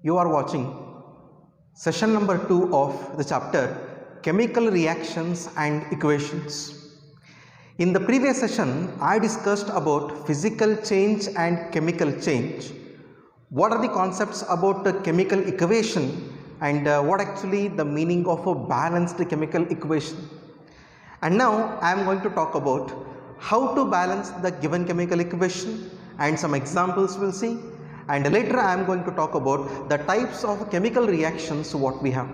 You are watching session number 2 of the chapter Chemical Reactions and Equations. In the previous session, I discussed about physical change and chemical change. What are the concepts about the chemical equation and what actually the meaning of a balanced chemical equation. And now I am going to talk about how to balance the given chemical equation and some examples we'll see. And later I am going to talk about the types of chemical reactions what we have.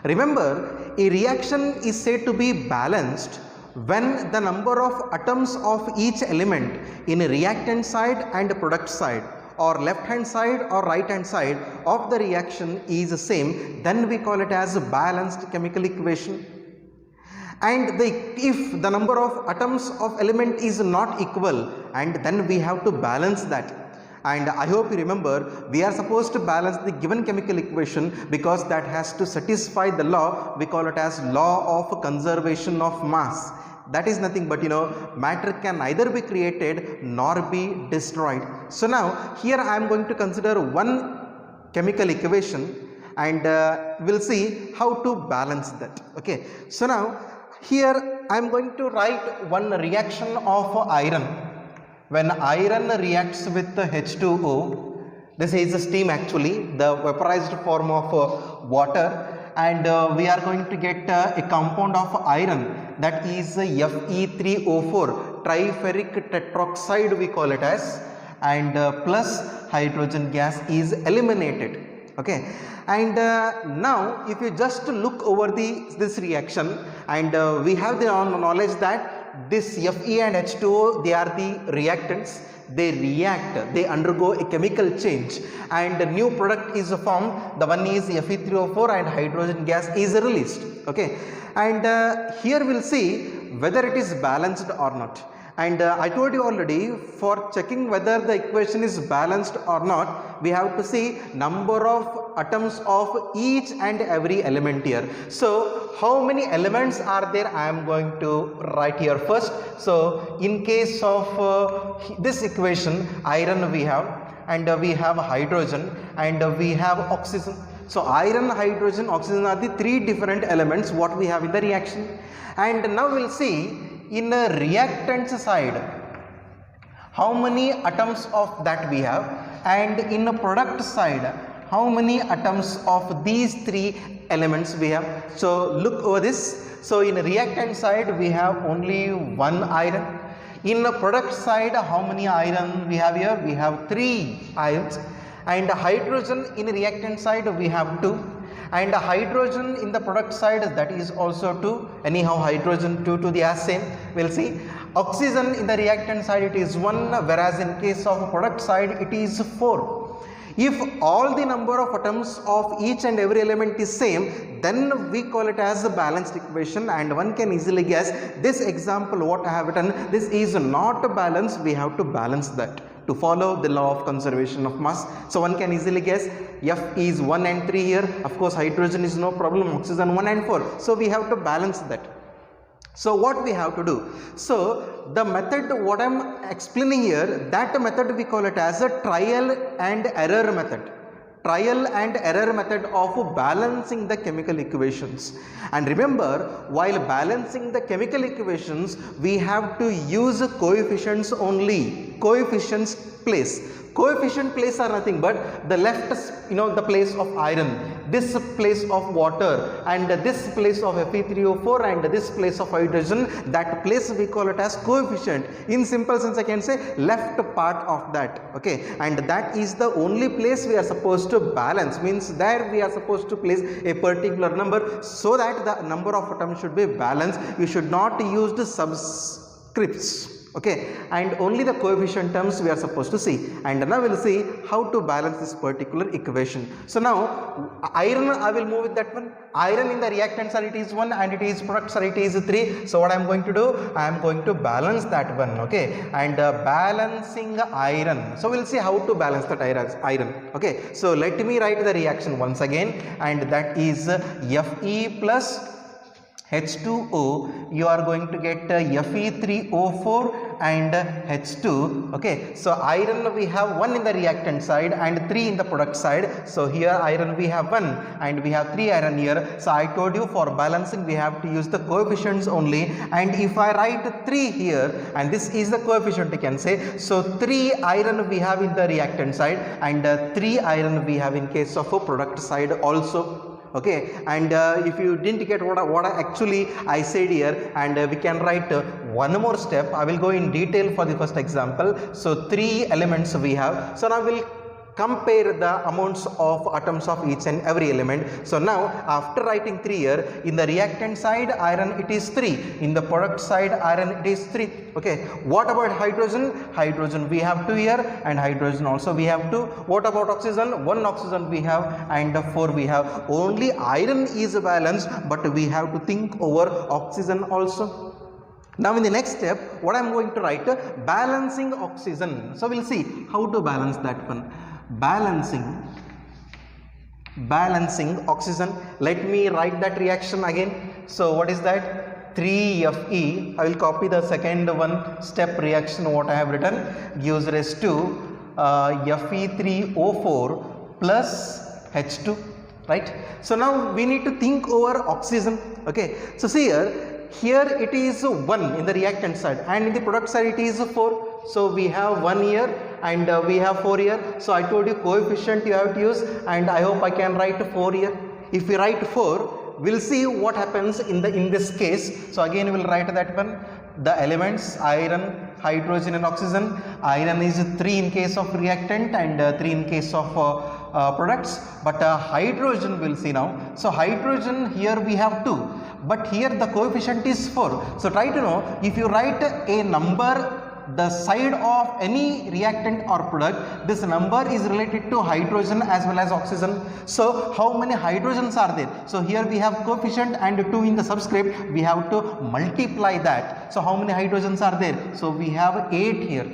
Remember, a reaction is said to be balanced when the number of atoms of each element in a reactant side and product side or left hand side or right hand side of the reaction is the same, then we call it as a balanced chemical equation. And if the number of atoms of element is not equal, and then we have to balance that. And I hope you remember, we are supposed to balance the given chemical equation because that has to satisfy the law. We call it as law of conservation of mass. That is nothing but matter can neither be created nor be destroyed. So now here I am going to consider one chemical equation and we'll see how to balance that. Okay, so now here I am going to write one reaction of iron. When iron reacts with H2O, this is a steam actually, the vaporized form of water, and we are going to get a compound of iron, that is Fe3O4, triferric tetroxide we call it as, and plus hydrogen gas is eliminated. Okay, and now if you just look over this reaction, and we have the knowledge that this Fe and H2O, they are the reactants. They react, they undergo a chemical change, and a new product is formed. The one is Fe3O4 and hydrogen gas is released. Okay, and here we'll see whether it is balanced or not. And I told you already, for checking whether the equation is balanced or not, we have to see number of atoms of each and every element here. So how many elements are there? I am going to write here first. So in case of this equation, iron we have, and we have hydrogen, and we have oxygen. So iron, hydrogen, oxygen are the three different elements what we have in the reaction. And now we'll see in a reactant side how many atoms of that we have, and in a product side how many atoms of these three elements we have. So look over this. So in a reactant side we have only one iron. In a product side, how many iron we have here? We have 3 irons. And hydrogen in a reactant side we have 2. And hydrogen in the product side, that is also 2. Anyhow, hydrogen 2 to the same. We'll see. Oxygen in the reactant side it is 1, whereas in case of product side it is 4. If all the number of atoms of each and every element is same, then we call it as a balanced equation, and one can easily guess this example what I have written, this is not balanced, we have to balance that to follow the law of conservation of mass. So one can easily guess F is 1 and 3 here. Of course hydrogen is no problem, oxygen 1 and 4. So we have to balance that. So what we have to do? So the method what I am explaining here, that method we call it as a trial and error method. Trial and error method of balancing the chemical equations. And remember, while balancing the chemical equations, we have to use coefficients only. Coefficients place. Coefficient place are nothing but the left, the place of iron, this place of water, and this place of Fe3O4, and this place of hydrogen. That place we call it as coefficient. In simple sense I can say left part of that. Okay, and that is the only place we are supposed to balance, means there we are supposed to place a particular number so that the number of atoms should be balanced. You should not use the subscripts. Okay, and only the coefficient terms we are supposed to see. And now we will see how to balance this particular equation. So now iron, I will move with that one. Iron in the reactant side it is 1, and it is product side it is 3. So what I am going to do? I am going to balance that one. Okay, and balancing iron. So we will see how to balance that iron. Okay, so let me write the reaction once again, and that is Fe plus H2O, you are going to get Fe3O4 and H2. Okay, so iron we have 1 in the reactant side and 3 in the product side. So here iron we have 1 and we have 3 iron here. So I told you for balancing we have to use the coefficients only, and if I write 3 here and this is the coefficient you can say, so 3 iron we have in the reactant side and 3 iron we have in case of a product side also. Okay, and if you didn't get what actually I said here, and we can write one more step. I will go in detail for the first example. So 3 elements we have. So now we'll compare the amounts of atoms of each and every element. So now after writing 3 here, in the reactant side iron it is 3, in the product side iron it is 3. Okay, what about hydrogen? Hydrogen we have 2 here and hydrogen also we have 2. What about oxygen? 1 oxygen we have and 4 we have. Only iron is balanced, but we have to think over oxygen also. Now in the next step, what I am going to write, balancing oxygen. So we'll see how to balance that one. Balancing oxygen. Let me write that reaction again. So what is that? 3Fe. I will copy the second one step reaction what I have written, gives rise to Fe3O4 plus H2, right? So now we need to think over oxygen. Okay, so see here it is 1 in the reactant side and in the product side it is 4. So we have 1 here and we have 4 here. So I told you coefficient you have to use, and I hope I can write 4 here. If we write 4, we'll see what happens in this case. So again we will write that one. The elements iron, hydrogen and oxygen. Iron is 3 in case of reactant and 3 in case of products, but hydrogen we'll see now. So hydrogen here we have 2, but here the coefficient is 4. So try to know, if you write a number the side of any reactant or product, this number is related to hydrogen as well as oxygen. So how many hydrogens are there? So here we have coefficient and 2 in the subscript, we have to multiply that. So how many hydrogens are there? So we have 8 here.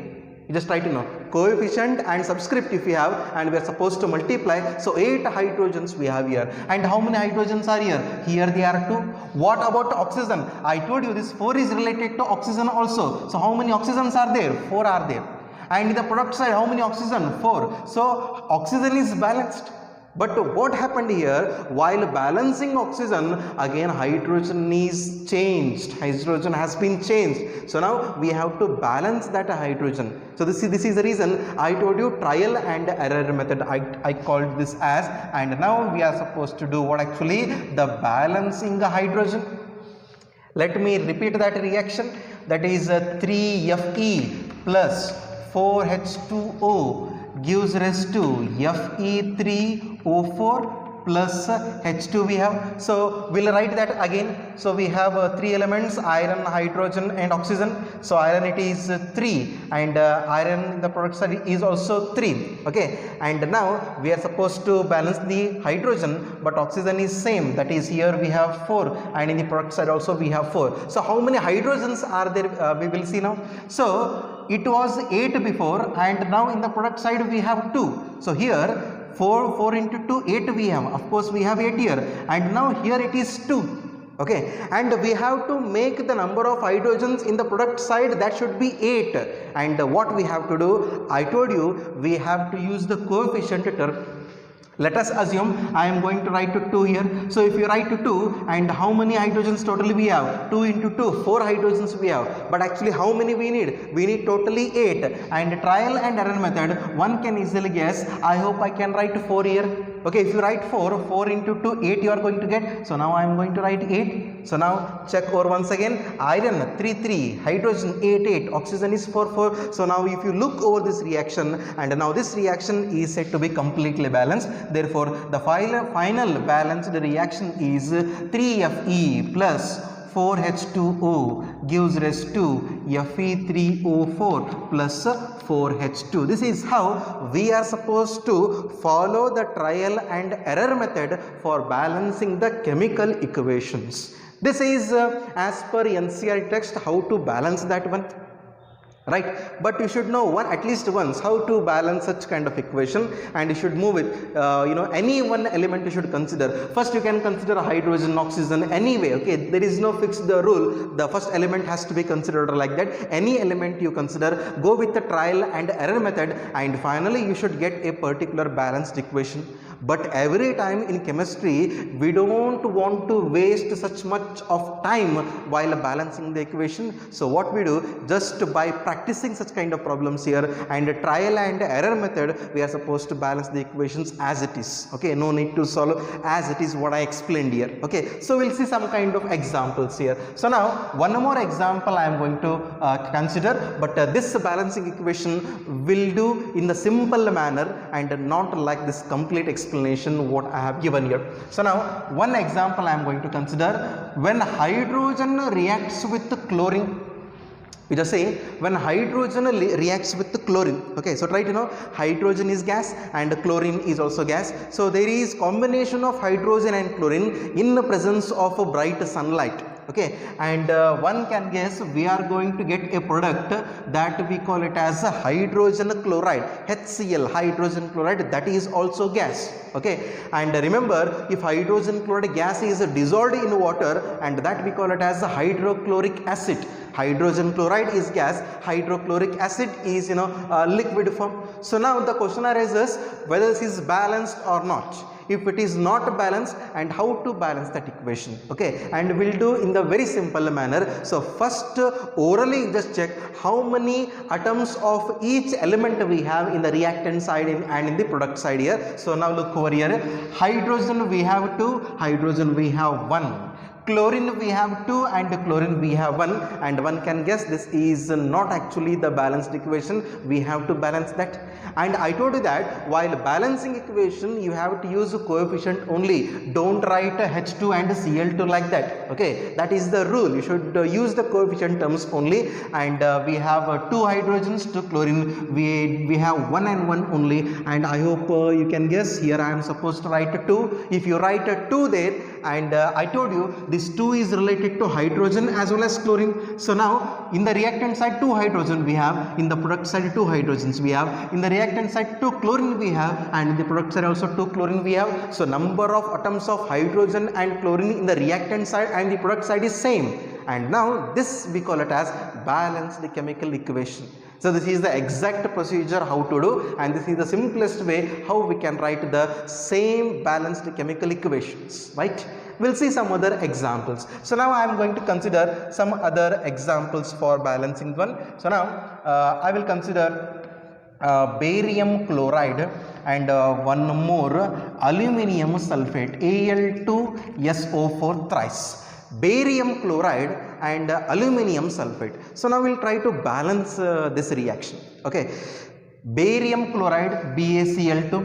You just try to know coefficient and subscript if we have, and we are supposed to multiply. So 8 hydrogens we have here. And how many hydrogens are here? Here they are 2. What about oxygen? I told you this 4 is related to oxygen also. So how many oxygens are there? 4 are there. And in the product side, how many oxygen? 4. So oxygen is balanced. But what happened here, while balancing oxygen, again hydrogen is changed. Hydrogen has been changed. So now we have to balance that hydrogen. So this is the reason I told you trial and error method. I called this as, and now we are supposed to do what actually? The balancing the hydrogen. Let me repeat that reaction. That is 3Fe plus 4H2O gives rise to Fe3O4 plus H2 we have. So we'll write that again. So we have 3 elements, iron, hydrogen and oxygen. So iron it is 3 and iron in the product side is also 3. Okay, and now we are supposed to balance the hydrogen, but oxygen is same, that is here we have 4 and in the product side also we have 4. So how many hydrogens are there? We will see now. So it was 8 before, and now in the product side we have 2. So here 4 into 2, 8 we have. Of course we have 8 here, and now here it is 2. Okay, and we have to make the number of hydrogens in the product side, that should be 8. And what we have to do, I told you, we have to use the coefficient term. Let us assume I am going to write 2 here. So if you write 2, and how many hydrogens totally we have? 2 into 2, 4 hydrogens we have. But actually how many we need? We need totally 8. And trial and error method, one can easily guess. I hope I can write 4 here. Okay, if you write 4 into 2, 8 you are going to get. So now I am going to write 8. So now check over once again. Iron 3, hydrogen 8, oxygen is 4. So now if you look over this reaction, and now this reaction is said to be completely balanced. Therefore, the final balanced reaction is 3Fe plus 4H2O gives rise to Fe3O4 plus 4H2. This is how we are supposed to follow the trial and error method for balancing the chemical equations. This is as per NCERT text how to balance that one. right? But you should know at least once how to balance such kind of equation, and you should move it, any one element you should consider. First you can consider hydrogen, oxygen, anyway, okay, there is no fixed rule, the first element has to be considered like that. Any element you consider, go with the trial and error method, and finally you should get a particular balanced equation. But every time in chemistry we don't want to waste such much of time while balancing the equation. So what we do, just by practicing such kind of problems here and trial and error method, we are supposed to balance the equations as it is. Okay, no need to solve as it is, what I explained here. Okay, so we'll see some kind of examples here. So now one more example I am going to consider, but this balancing equation will do in the simple manner and not like this complete explanation what I have given here. So now one example I am going to consider, when hydrogen reacts with chlorine. We just say when hydrogen reacts with chlorine. Okay, so try to know hydrogen is gas and chlorine is also gas. So there is combination of hydrogen and chlorine in the presence of a bright sunlight. Okay, and one can guess we are going to get a product that we call it as hydrogen chloride, HCl, hydrogen chloride, that is also gas. Okay, and remember, if hydrogen chloride gas is dissolved in water, and that we call it as hydrochloric acid. Hydrogen chloride is gas, hydrochloric acid is liquid form. So now the question arises whether this is balanced or not. If it is not balanced, and how to balance that equation. Okay, and we'll do in the very simple manner. So first orally just check how many atoms of each element we have in the reactant side and in the product side here. So now look over here, hydrogen we have 2, hydrogen we have 1. Chlorine we have 2 and chlorine we have 1, and one can guess this is not actually the balanced equation. We have to balance that. And I told you that while balancing equation you have to use coefficient only. Don't write H2 and Cl2 like that. Okay, that is the rule. You should use the coefficient terms only. And we have 2 hydrogens, 2 chlorine. We have 1 and 1 only. And I hope you can guess here I am supposed to write 2. If you write 2 there, and I told you this 2 is related to hydrogen as well as chlorine. So now in the reactant side 2 hydrogen we have, in the product side 2 hydrogens we have, in the reactant side 2 chlorine we have, and in the product side also 2 chlorine we have. So number of atoms of hydrogen and chlorine in the reactant side and the product side is same. And now this we call it as balanced chemical equation. So this is the exact procedure how to do, and this is the simplest way how we can write the same balanced chemical equations, right? We'll see some other examples. So now I am going to consider some other examples for balancing one. So now I will consider barium chloride and one more aluminium sulfate, Al2SO4 thrice. Barium chloride and aluminium sulfate. So now we'll try to balance this reaction. Okay, barium chloride BaCl2.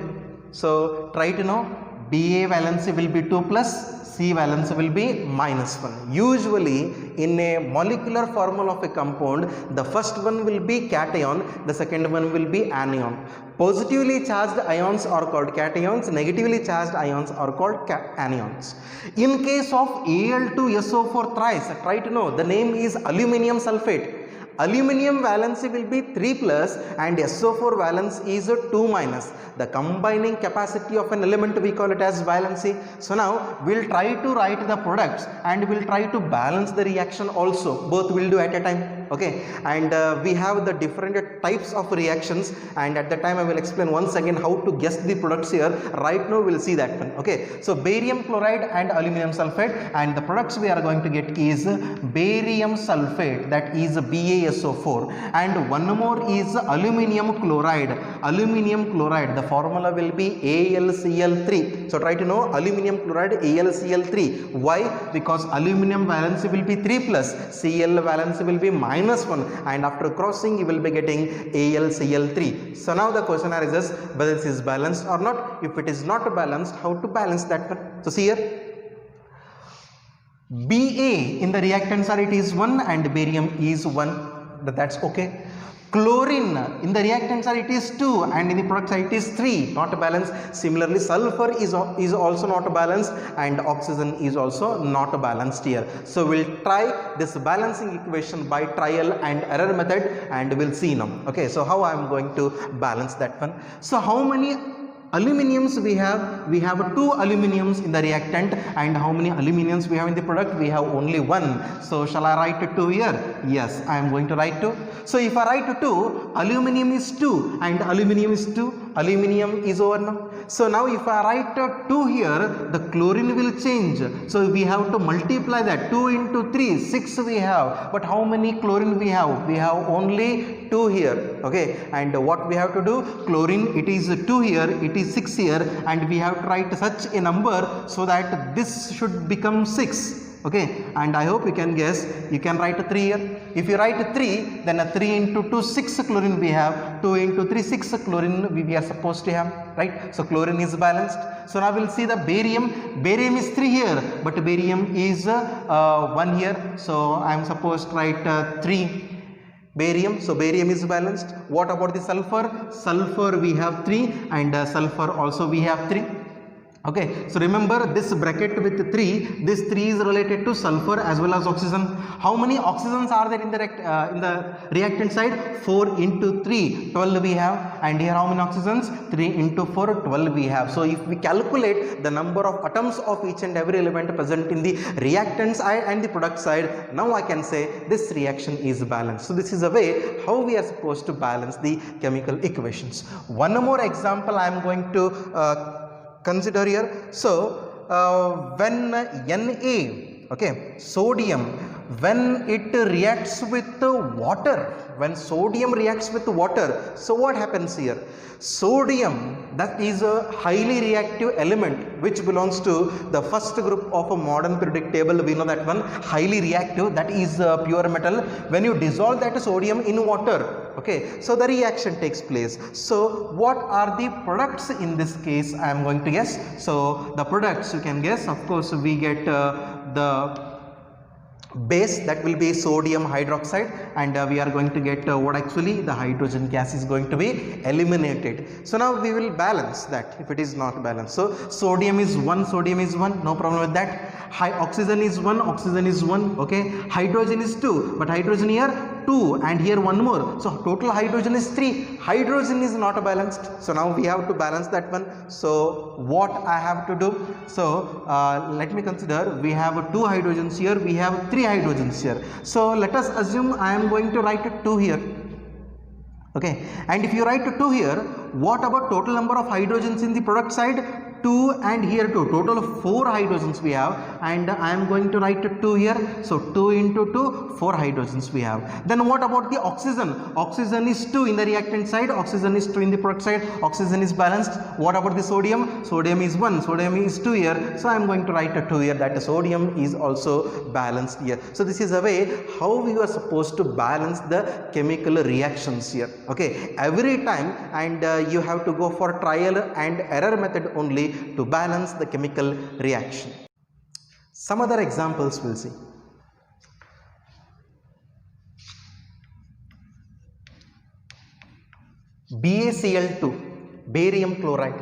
So try to know Ba valency will be 2 plus, C valence will be minus 1. Usually in a molecular formula of a compound, the first one will be cation, the second one will be anion. Positively charged ions are called cations, negatively charged ions are called anions. In case of Al2SO4 thrice, try to know the name is aluminium sulfate. Aluminium valency will be 3 plus and SO4 valence is 2 minus. The combining capacity of an element we call it as valency. So now we'll try to write the products and we'll try to balance the reaction also. Both will do at a time. Okay, and we have the different types of reactions, and at the time I will explain once again how to guess the products here. Right now we'll see that one. Okay, so barium chloride and aluminium sulfate, and the products we are going to get is barium sulfate, that is BaSO4, and one more is aluminium chloride. Aluminium chloride, the formula will be AlCl3. So try to know aluminium chloride AlCl3. Why? Because aluminium valency will be 3 plus, Cl valency will be minus 1, and after crossing you will be getting AlCl3. So now the question arises whether this is balanced or not. If it is not balanced, how to balance that one? So see here, Ba in the reactant side it is 1 and barium is 1, that's okay. Chlorine in the reactant side it is 2 and in the product side it is 3, not balanced. Similarly sulfur is also not balanced and oxygen is also not balanced here. So we'll try this balancing equation by trial and error method and we'll see now. Okay, so how I am going to balance that one. So how many aluminiums we have? We have 2 aluminiums in the reactant, and how many aluminiums we have in the product? We have only 1. So shall I write 2 here? Yes, I am going to write 2. So if I write 2, aluminium is 2 and aluminium is 2, aluminium is over now. So now if I write 2 here, the chlorine will change. So we have to multiply that. 2 into 3, 6 we have. But how many chlorine we have? We have only 2 here. Okay, and what we have to do? Chlorine, it is 2 here, it is 6 here, and we have to write such a number so that this should become 6. Okay, and I hope you can guess. You can write 3 here. If you write 3, then 3 into 2, 6 chlorine we have. 2 into 3, 6 chlorine we are supposed to have, right? So chlorine is balanced. So now we'll see the barium. Barium is 3 here, but barium is 1 here. So I am supposed to write 3 barium. So barium is balanced. What about the sulfur? Sulfur we have 3 and sulfur also we have 3. Okay, so remember this bracket with 3, this 3 is related to sulfur as well as oxygen. How many oxygens are there in the reactant side? 4 into 3, 12 we have, and here how many oxygens? 3 into 4, 12 we have. So if we calculate the number of atoms of each and every element present in the reactant side and the product side, now I can say this reaction is balanced. So this is a way how we are supposed to balance the chemical equations. One more example I am going to consider here. So when Na, okay, sodium, when it reacts with water, when sodium reacts with water, so what happens here? Sodium, that is a highly reactive element which belongs to the first group of a modern periodic table. We know that one, highly reactive, that is pure metal. When you dissolve that sodium in water, okay, so the reaction takes place. So what are the products in this case? I am going to guess. So the products you can guess, of course we get the base, that will be sodium hydroxide, and we are going to get what actually the hydrogen gas is going to be eliminated. So now we will balance that if it is not balanced. So sodium is 1, sodium is 1, no problem with that. Oxygen is 1, oxygen is 1, okay. Hydrogen is 2, but hydrogen here 2 and here 1 more. So total hydrogen is 3. Hydrogen is not balanced. So now we have to balance that one. So what I have to do? So let me consider, we have 2 hydrogens here, we have 3 hydrogens here. So let us assume I am going to write 2 here. Okay, and if you write 2 here, what about total number of hydrogens in the product side? 2 and here 2, total of 4 hydrogens we have, and I am going to write 2 here. So 2 into 2, 4 hydrogens we have. Then what about the oxygen? Oxygen is 2 in the reactant side, oxygen is 2 in the product side, oxygen is balanced. What about the sodium? Sodium is 1, sodium is 2 here, so I am going to write 2 here, that sodium is also balanced here. So this is a way how we are supposed to balance the chemical reactions here. Okay, every time, and you have to go for trial and error method only to balance the chemical reaction. Some other examples we'll see. BaCl2, barium chloride,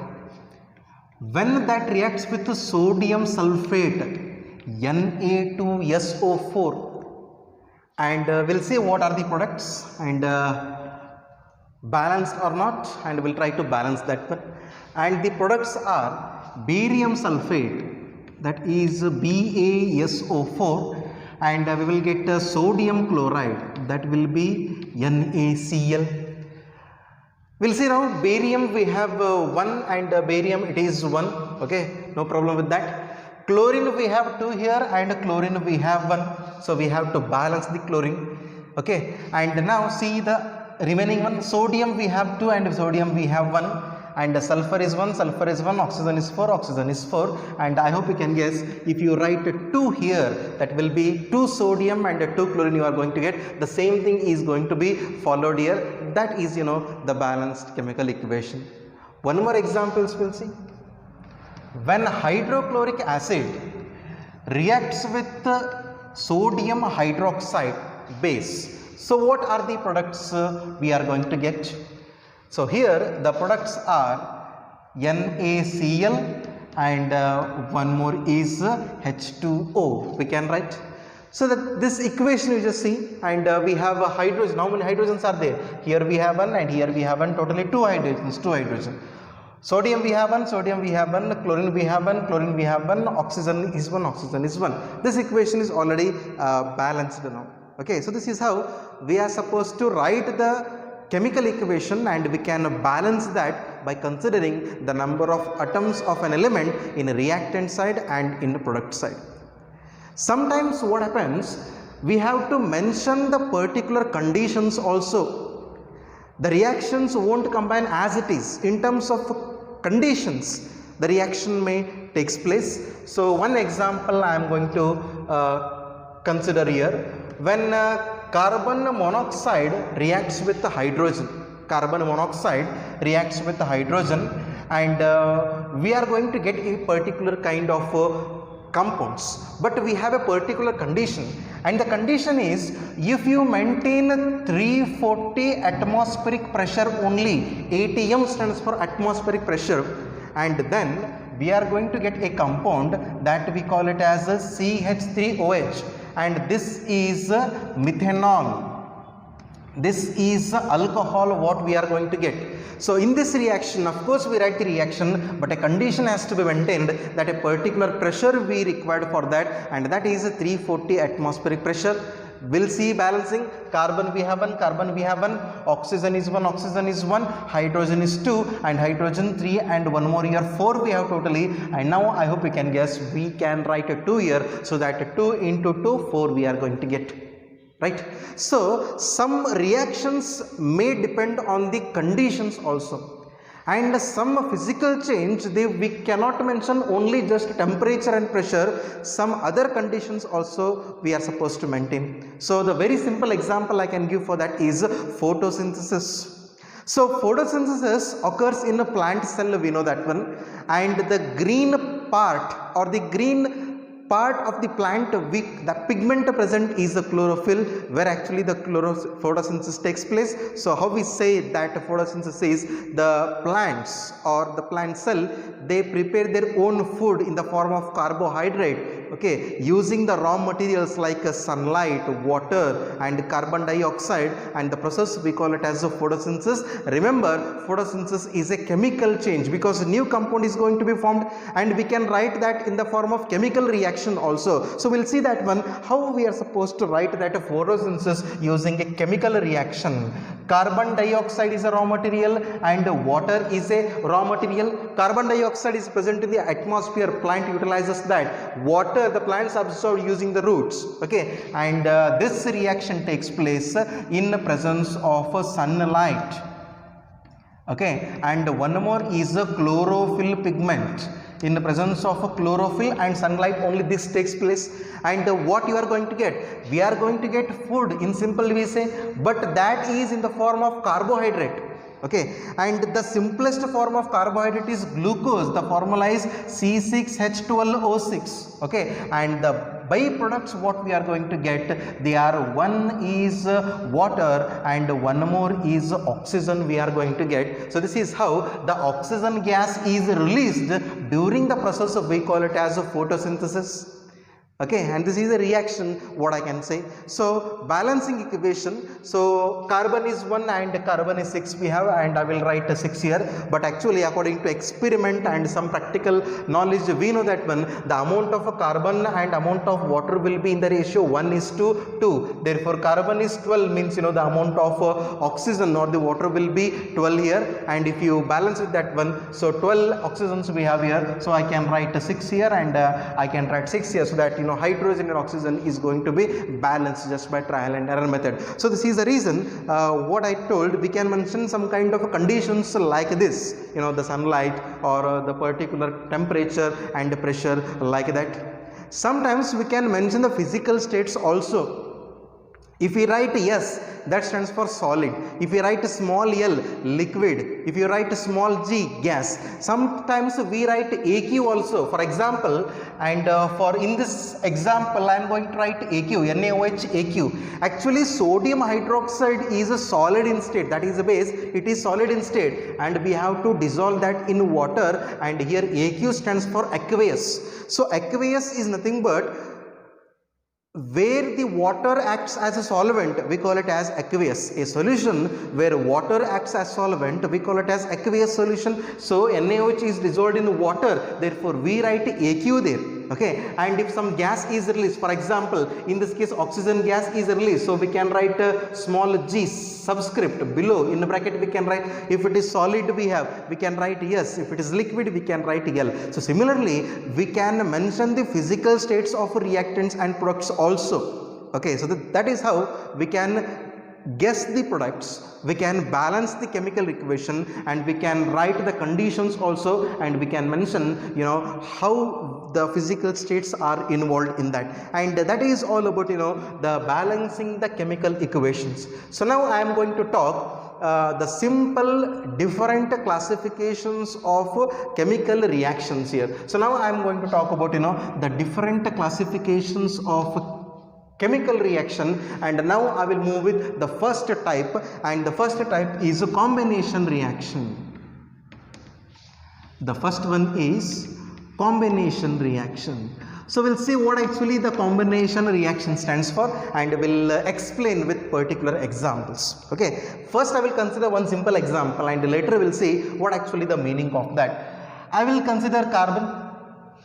when that reacts with the sodium sulfate, Na2SO4, and we'll see what are the products and balanced or not, and we'll try to balance that one. And the products are barium sulfate, that is BaSO4, and we will get sodium chloride, that will be NaCl. We'll see now, barium we have 1 and barium it is 1, okay, no problem with that. Chlorine we have 2 here and chlorine we have 1, so we have to balance the chlorine, okay. And now see the remaining one, sodium we have 2 and sodium we have 1, and sulfur is 1, sulfur is 1, oxygen is 4, oxygen is 4, and I hope you can guess, if you write 2 here, that will be 2 sodium and 2 chlorine you are going to get. The same thing is going to be followed here. That is, you know, the balanced chemical equation. One more examples we'll see. When hydrochloric acid reacts with sodium hydroxide base, So what are the products we are going to get? So here the products are NaCl and one more is H2O, we can write. So that this equation you just see, and we have a hydrogen. How many hydrogens are there? Here we have one and here we have one, totally two hydrogen. Sodium we have one, chlorine we have one, oxygen is one. This equation is already balanced now. Okay, so this is how we are supposed to write the chemical equation, and we can balance that by considering the number of atoms of an element in a reactant side and in the product side. Sometimes what happens, we have to mention the particular conditions also. The reactions won't combine as it is. In terms of conditions, the reaction may takes place. So one example I am going to consider here. When carbon monoxide reacts with the hydrogen, and we are going to get a particular kind of compounds, but we have a particular condition, and the condition is if you maintain 340 atmospheric pressure only, ATM stands for atmospheric pressure, and then we are going to get a compound that we call it as a CH3OH, and this is methanol. This is alcohol what we are going to get. So in this reaction, of course we write the reaction, but a condition has to be maintained that a particular pressure we required for that, and that is 340 atmospheric pressure. We'll see balancing. Carbon we have one, oxygen is one, hydrogen is 2, and hydrogen 3, and one more here 4 we have totally. And now I hope you can guess, we can write a 2 here, so that 2 into 2, 4 we are going to get. Right? So some reactions may depend on the conditions also, and some physical change we cannot mention only just temperature and pressure. Some other conditions also we are supposed to maintain. So the very simple example I can give for that is photosynthesis. So photosynthesis occurs in a plant cell, we know that one, and the green part or the green part of the plant, the pigment present is the chlorophyll, where actually the photosynthesis takes place. So how we say that photosynthesis is the plants or the plant cell, they prepare their own food in the form of carbohydrate, okay, using the raw materials like sunlight, water and carbon dioxide, and the process we call it as a photosynthesis. Remember, photosynthesis is a chemical change because a new compound is going to be formed, and we can write that in the form of chemical reaction also. So we'll see that one, how we are supposed to write that photosynthesis using a chemical reaction. Carbon dioxide is a raw material and water is a raw material. Carbon dioxide is present in the atmosphere, plant utilizes that. Water the plants absorb using the roots, okay, and this reaction takes place in the presence of sunlight, okay, and one more is a chlorophyll pigment. In the presence of a chlorophyll and sunlight only this takes place. And what you are going to get? We are going to get food in simple we say, but that is in the form of carbohydrate, okay, and the simplest form of carbohydrate is glucose. The formula is C6H12O6, okay, and the byproducts what we are going to get, they are, one is water and one more is oxygen we are going to get. So this is how the oxygen gas is released during the process of, we call it as a photosynthesis. Okay, and this is a reaction what I can say. So balancing equation, so carbon is 1 and carbon is 6 we have, and I will write a 6 here, but actually according to experiment and some practical knowledge we know that one, the amount of carbon and amount of water will be in the ratio 1:2. Therefore carbon is 12, means the amount of oxygen or the water will be 12 here, and if you balance with that one, so 12 oxygens we have here, so I can write a 6 here and I can write 6 here, so that hydrogen and oxygen is going to be balanced just by trial and error method. So this is the reason what I told, we can mention some kind of conditions like this, the sunlight or the particular temperature and pressure like that. Sometimes we can mention the physical states also. If we write S, that stands for solid. If we write small l, liquid. If you write small g, gas. Sometimes we write AQ also. For example, and for in this example, I am going to write AQ, NaOH AQ. Actually, sodium hydroxide is a solid in state. That is the base. It is solid in state, and we have to dissolve that in water. And here AQ stands for aqueous. So aqueous is nothing but where the water acts as a solvent, we call it as aqueous. A solution where water acts as solvent, we call it as aqueous solution. So NaOH is dissolved in water, therefore we write AQ there. Okay, and if some gas is released, for example, in this case oxygen gas is released, so we can write small g subscript below in the bracket. We can write, if it is solid we can write S, if it is liquid we can write L. So similarly we can mention the physical states of reactants and products also. Okay, so that is how we can guess the products, we can balance the chemical equation, and we can write the conditions also, and we can mention how the physical states are involved in that, and that is all about the balancing the chemical equations. So now I am going to talk the simple different classifications of chemical reactions here. So now I am going to talk about the different classifications of chemical reaction, and now I will move with the first type, and the first type is a combination reaction. The first one is combination reaction. So we'll see what actually the combination reaction stands for, and we'll explain with particular examples. Okay, first I will consider one simple example, and later we'll see what actually the meaning of that. I will consider carbon.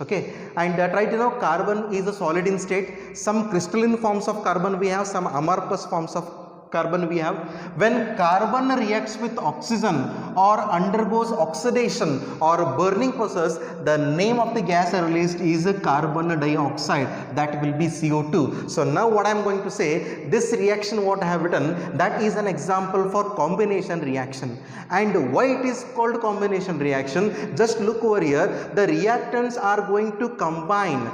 Okay, and try to know carbon is a solid in state. Some crystalline forms of carbon we have, some amorphous forms of carbon we have. When carbon reacts with oxygen or undergoes oxidation or burning process, the name of the gas released is carbon dioxide, that will be CO2. So now what I am going to say, this reaction what I have written, that is an example for combination reaction. And why it is called combination reaction, just look over here, the reactants are going to combine.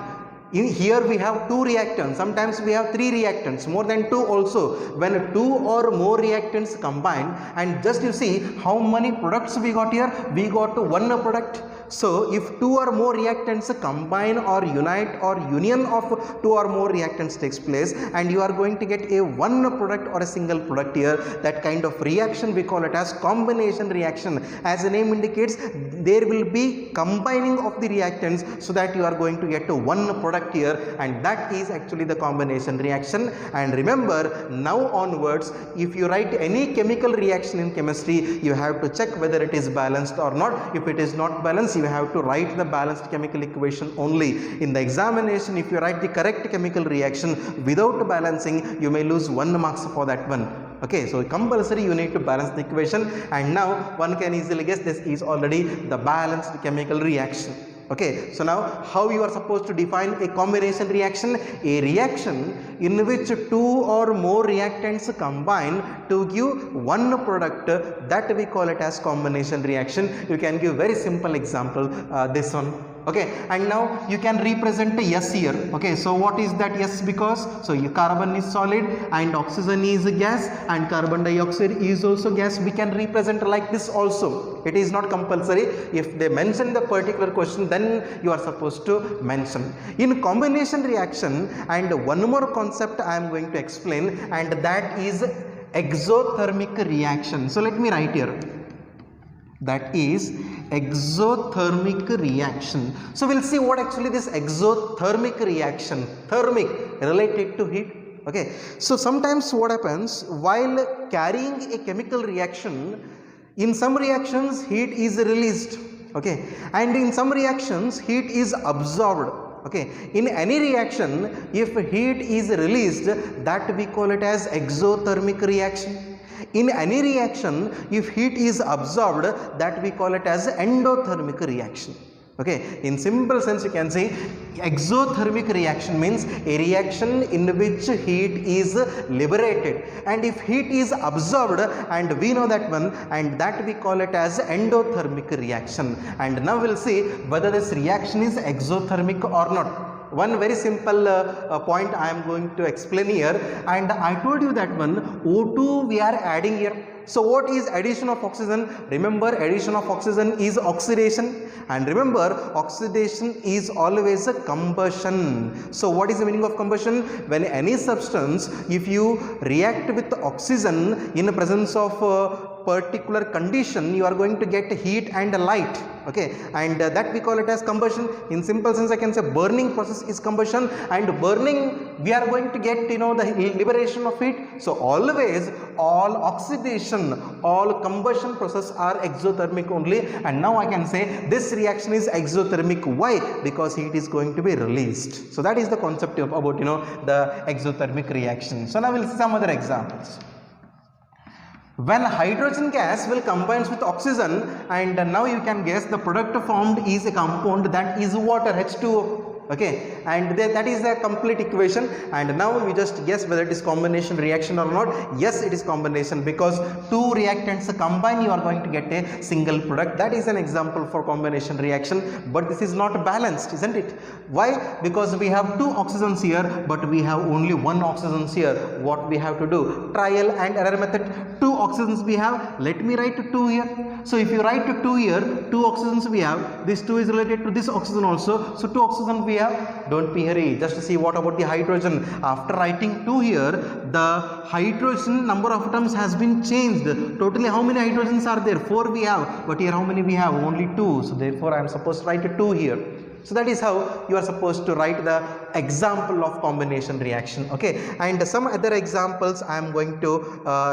In here we have two reactants, sometimes we have three reactants, more than two also. When two or more reactants combine, and just you see how many products we got here, we got one product. So if two or more reactants combine or unite or union of two or more reactants takes place, and you are going to get a one product or a single product here, that kind of reaction we call it as combination reaction. As the name indicates, there will be combining of the reactants so that you are going to get one product here, and that is actually the combination reaction. And remember, now onwards, if you write any chemical reaction in chemistry, you have to check whether it is balanced or not. If it is not balanced, you have to write the balanced chemical equation only. In the examination, if you write the correct chemical reaction without balancing, you may lose 1 marks for that one. Okay, so compulsory you need to balance the equation, and now one can easily guess this is already the balanced chemical reaction. Okay, so now how you are supposed to define a combination reaction? A reaction in which two or more reactants combine to give one product, that we call it as combination reaction. You can give very simple example, this one. Okay, and now you can represent S here. Okay, so what is that S? Because carbon is solid and oxygen is a gas and carbon dioxide is also gas. We can represent like this also. It is not compulsory. If they mention the particular question, then you are supposed to mention. In combination reaction, and one more concept I am going to explain, and that is exothermic reaction. So let me write here. That is exothermic reaction. So we'll see what actually this exothermic reaction, thermic related to heat. Okay, so sometimes what happens while carrying a chemical reaction, in some reactions heat is released, okay, and in some reactions heat is absorbed. Okay, in any reaction, if heat is released, that we call it as exothermic reaction. In any reaction, if heat is absorbed, that we call it as endothermic reaction. Okay, in simple sense you can say exothermic reaction means a reaction in which heat is liberated, and if heat is absorbed, and we know that one, and that we call it as endothermic reaction. And now we'll see whether this reaction is exothermic or not. one very simple point I am going to explain here, and I told you that one O2 we are adding here. So what is addition of oxygen? Remember, addition of oxygen is oxidation, and remember, oxidation is always a combustion. So what is the meaning of combustion? When any substance, if you react with oxygen in the presence of particular condition, you are going to get heat and light, okay, and that we call it as combustion. In simple sense, I can say burning process is combustion, and burning we are going to get, you know, the liberation of heat. So always all oxidation, all combustion process are exothermic only, and now I can say this reaction is exothermic. Why? Because heat is going to be released. So that is the concept of about, you know, the exothermic reaction. So now we'll see some other examples. When hydrogen gas will combines with oxygen, and now you can guess the product formed is a compound that is water, H2O. Okay, and that is a complete equation, and now we just guess whether it is combination reaction or not. Yes, it is combination, because two reactants combine, you are going to get a single product. That is an example for combination reaction, but this is not balanced, isn't it? Why? Because we have two oxygens here, but we have only one oxygen here. What we have to do? Trial and error method. Two oxygens we have, let me write 2 here. So if you write 2 here, two oxygens we have, this 2 is related to this oxygen also, so two oxygen we have. Don't be hurry, just see what about the hydrogen. After writing 2 here, the hydrogen number of atoms has been changed. Totally how many hydrogens are there? 4 we have, but here how many we have? Only 2. So therefore I am supposed to write 2 here. So that is how you are supposed to write the example of combination reaction, okay. And some other examples I am going to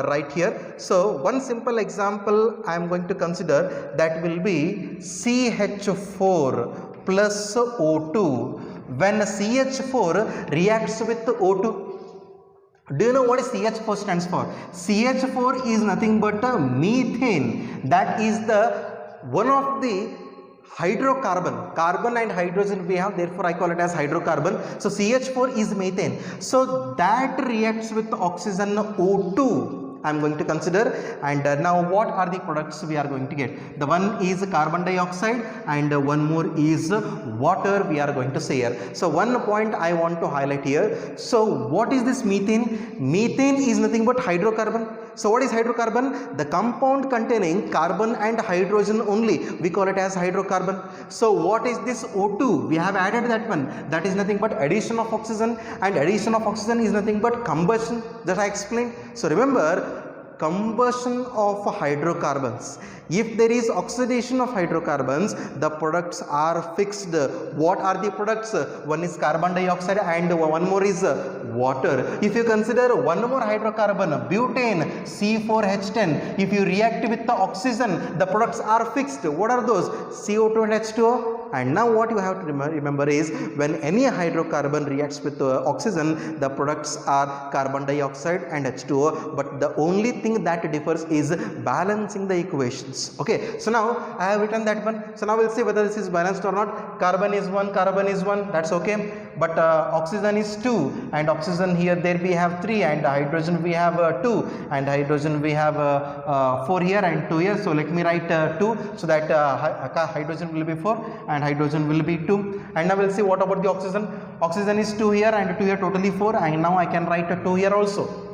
write here. So one simple example I am going to consider, that will be CH4 plus O2. When CH4 reacts with O2, do you know what is CH4 stands for? CH4 is nothing but a methane. That is the one of the hydrocarbon. Carbon and hydrogen we have, therefore I call it as hydrocarbon. So CH4 is methane. So that reacts with oxygen O2. I am going to consider, and now what are the products we are going to get? The one is carbon dioxide, and one more is water we are going to say here. So one point I want to highlight here. So what is this methane? Methane is nothing but hydrocarbon. So what is hydrocarbon? The compound containing carbon and hydrogen only, we call it as hydrocarbon. So what is this O2? We have added that one. That is nothing but addition of oxygen, and addition of oxygen is nothing but combustion, that I explained. So remember, combustion of hydrocarbons. If there is oxidation of hydrocarbons, the products are fixed. What are the products? One is carbon dioxide and one more is water. If you consider one more hydrocarbon, butane, C4H10, if you react with the oxygen, the products are fixed. What are those? CO2 and H2O. And now what you have to remember is, when any hydrocarbon reacts with oxygen, the products are carbon dioxide and H2O, but the only thing that differs is balancing the equations. Okay, so now I have written that one. So now we'll see whether this is balanced or not. Carbon is 1, that's okay, but oxygen is 2, and oxygen here there we have 3, and hydrogen we have 2, and hydrogen we have 4 here and 2 here. So let me write 2, so that hydrogen will be 4 and hydrogen will be 2. And now we'll see what about the oxygen. Oxygen is 2 here and 2 here, totally 4, and now I can write 2 here also,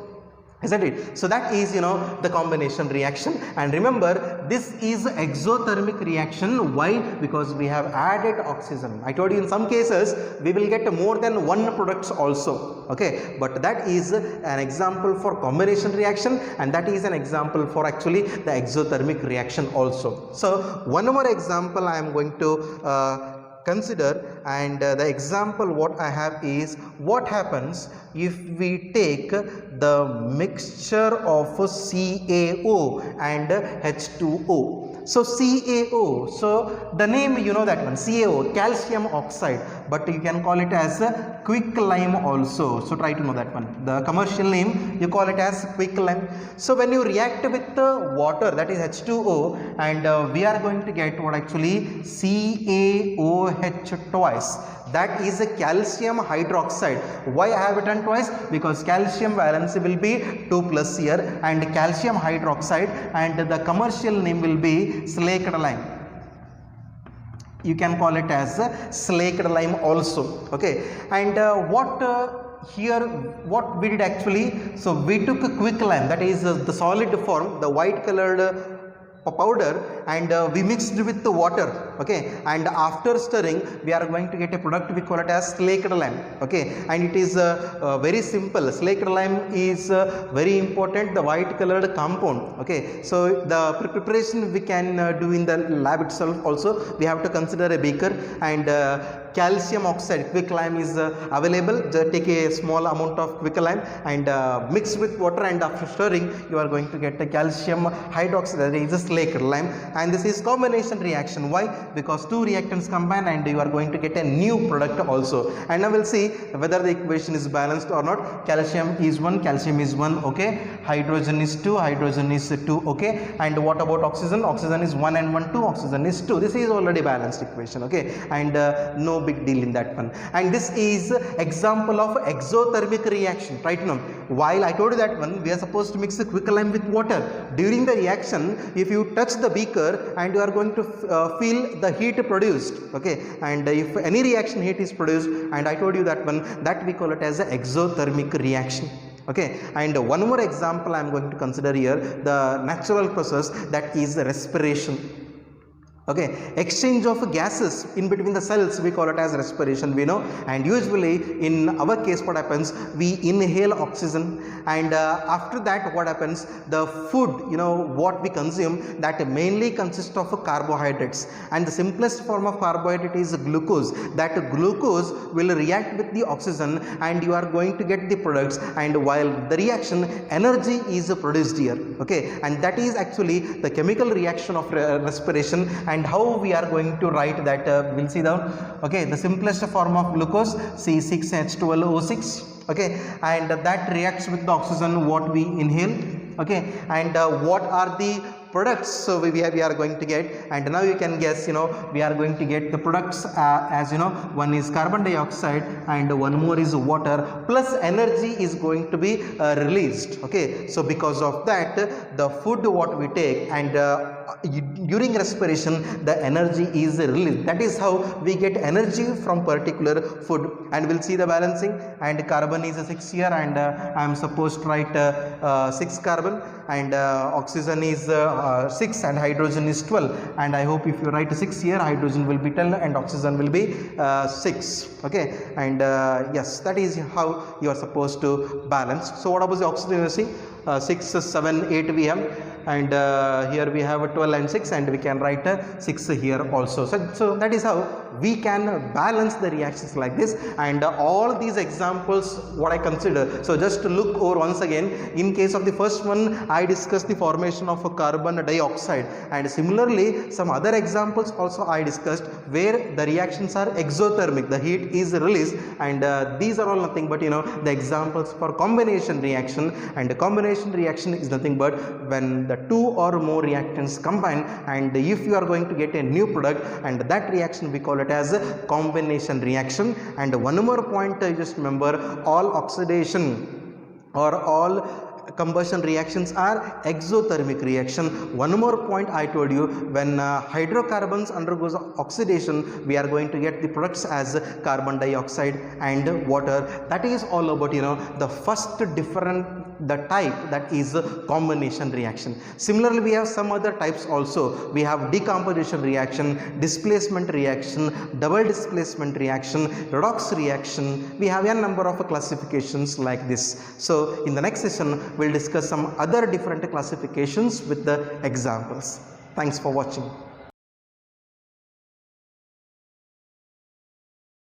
isn't it? So that is, you know, the combination reaction. And remember, this is exothermic reaction. Why? Because we have added oxygen. I told you in some cases we will get more than one products also, okay, but that is an example for combination reaction, and that is an example for actually the exothermic reaction also. So one more example I am going to consider, and the example what I have is, what happens if we take the mixture of CaO and H2O. So CaO, so the name you know that one, CaO, calcium oxide, but you can call it as quicklime also. So try to know that one. The commercial name you call it as quicklime. So when you react with the water, that is H2O, and we are going to get what actually CaOH twice. That is a calcium hydroxide. Why I have written twice? Because calcium valency will be 2 plus here, and calcium hydroxide, and the commercial name will be slaked lime. You can call it as slaked lime also. Okay, and what we did actually, so we took a quick lime, that is the solid form, the white colored powder, and we mixed with the water. Okay, and after stirring we are going to get a product, we call it as slaked lime. Okay, and it is very simple. Slaked lime is very important, the white colored compound. Okay, so the preparation we can do in the lab itself also. We have to consider a beaker, and calcium oxide quick lime is available. Just take a small amount of quick lime and mix with water, and after stirring you are going to get a calcium hydroxide, that is a slaked lime. And this is combination reaction. Why? Because two reactants combine and you are going to get a new product also. And now we'll see whether the equation is balanced or not. Calcium is 1, calcium is 1. Okay, hydrogen is 2, hydrogen is 2. Okay, and what about oxygen? Oxygen is 1 and 1, 2, oxygen is 2. This is already balanced equation. Okay, and no big deal in that one. And this is example of exothermic reaction. Right now, while I told you that one, we are supposed to mix a quick lime with water. During the reaction, if you touch the beaker, and you are going to feel the heat produced. Okay, and if any reaction heat is produced, and I told you that one, that we call it as an exothermic reaction. Okay, and one more example I am going to consider here, the natural process, that is respiration. Okay, exchange of gases in between the cells, we call it as respiration, we know. And usually in our case what happens, we inhale oxygen, and after that what happens, the food, what we consume, that mainly consists of carbohydrates, and the simplest form of carbohydrate is glucose. That glucose will react with the oxygen and you are going to get the products, and while the reaction, energy is produced here. Okay, and that is actually the chemical reaction of respiration. And how we are going to write that, we'll see down. Okay, the simplest form of glucose, C6H12O6. Okay, and that reacts with the oxygen what we inhale. Okay, and what are the products we are going to get? And now you can guess, we are going to get the products as one is carbon dioxide and one more is water, plus energy is going to be released. Okay, so because of that, the food what we take, and during respiration the energy is released. That is how we get energy from particular food. And we'll see the balancing. And carbon is 6 here, and I am supposed to write 6 carbon, and oxygen is 6, and hydrogen is 12. And I hope if you write 6 here, hydrogen will be 10 and oxygen will be 6. Okay, and yes, that is how you are supposed to balance. So what about the oxygen? You see 6, 7, 8 we have, and here we have 12 and 6, and we can write 6 here also. So that is how we can balance the reactions like this. And all these examples what I consider, so just to look over once again. In case of the first one, I discussed the formation of a carbon dioxide, and similarly some other examples also I discussed where the reactions are exothermic, the heat is released. And these are all nothing but the examples for combination reaction. And combination reaction is nothing but when the two or more reactants combine, and if you are going to get a new product, and that reaction we call it as a combination reaction. And one more point, just remember, all oxidation or all combustion reactions are exothermic reaction. One more point I told you, when hydrocarbons undergoes oxidation, we are going to get the products as carbon dioxide and water. That is all about the first the type, that is combination reaction. Similarly, we have some other types also. We have decomposition reaction, displacement reaction, double displacement reaction, redox reaction. We have a number of classifications like this. So in the next session we'll discuss some other different classifications with the examples. Thanks for watching.